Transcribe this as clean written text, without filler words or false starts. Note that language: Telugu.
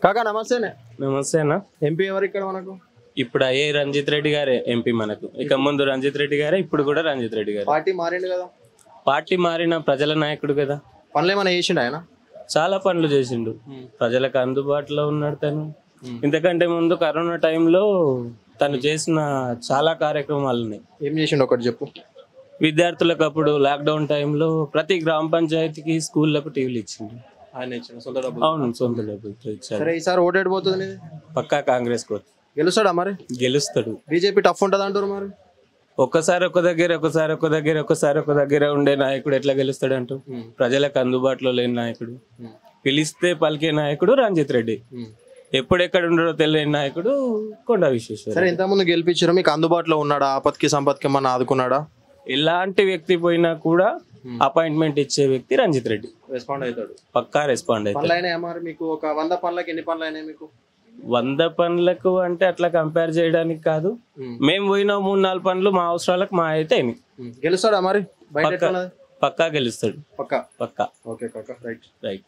కాకా నమస్తేనే. నమస్తేనా. ఎంపీ ఎవరు ఇక్కడ మనకు? ఇప్పుడు అయ్యే రంజిత్ రెడ్డి గారే ఎంపీ మనకు. ఇక ముందు రంజిత్ రెడ్డి గారే, ఇప్పుడు కూడా రంజిత్ రెడ్డి గారు. పార్టీ మారిండు కదా? పార్టీ మారిన ప్రజల నాయకుడు కదా. పనులు ఏమైనా చేసిండు ఆయన? చాలా పనులు చేసిండు, ప్రజలకు అందుబాటులో ఉన్నాడు తను. ఇంతకంటే ముందు కరోనా టైంలో తను చేసిన చాలా కార్యక్రమాలు ఉన్నాయి. ఏం చేసిండు ఒకటి చెప్పు. విద్యార్థులకు అప్పుడు లాక్డౌన్ టైంలో ప్రతి గ్రామ పంచాయతీకి స్కూళ్ళకు టీవీలు ఇచ్చిండు. ఆయన ఇచ్చిన సొంత డబ్బులు. అవును, సొంత డబ్బులతో ఇచ్చారు. సరే, ఈసారి ఓటు ఎడిపోతుంది నీది? పక్కా కాంగ్రెస్ కోట్ గెలుస్తాడా మరి? గెలుస్తాడు. బీజేపీ టఫ్ ఉంటుంది అంటారు మరి. ఒక్కసారి ఒక దగ్గర, ఒకసారి ఒక దగ్గర, ఒకసారి ఒక దగ్గర ఉండే నాయకుడు ఎట్లా గెలుస్తాడు అంటూ? ప్రజలకు అందుబాటులో లేని నాయకుడు, పిలిస్తే పలికే నాయకుడు రంజిత్ రెడ్డి. ఎప్పుడెక్కడ ఉండడో తెలియని నాయకుడు కొండా విశ్వేశ్వర. సరే, ఇంతకుముందు గెలిపించారు, మీకు అందుబాటులో ఉన్నాడా? ఆపత్కి సంపత్కి ఏమన్నా ఆదుకున్నాడా? ఎలాంటి వ్యక్తి పోయినా కూడా అపాయింట్మెంట్ ఇచ్చే వ్యక్తి రంజిత్ రెడ్డి. రెస్పాండ్ అవుతాడు, పక్కా రెస్పాండ్ అవుతాడు. పనులు అయినాయా మరి మీకు? ఒక 100 పనులకు ఎన్ని పనులు అయినాయి మీకు? 100 పనులకు అంటే అట్లా కంపేర్ చేయడానికి కాదు. మేము పోయిన 3-4 పనులు మా అవసరాలకు మా అయితే గెలుస్తాడా మరి? పక్కా గెలుస్తాడు. పక్కా. పక్కా. ఓకే కాకా, రైట్. రైట్.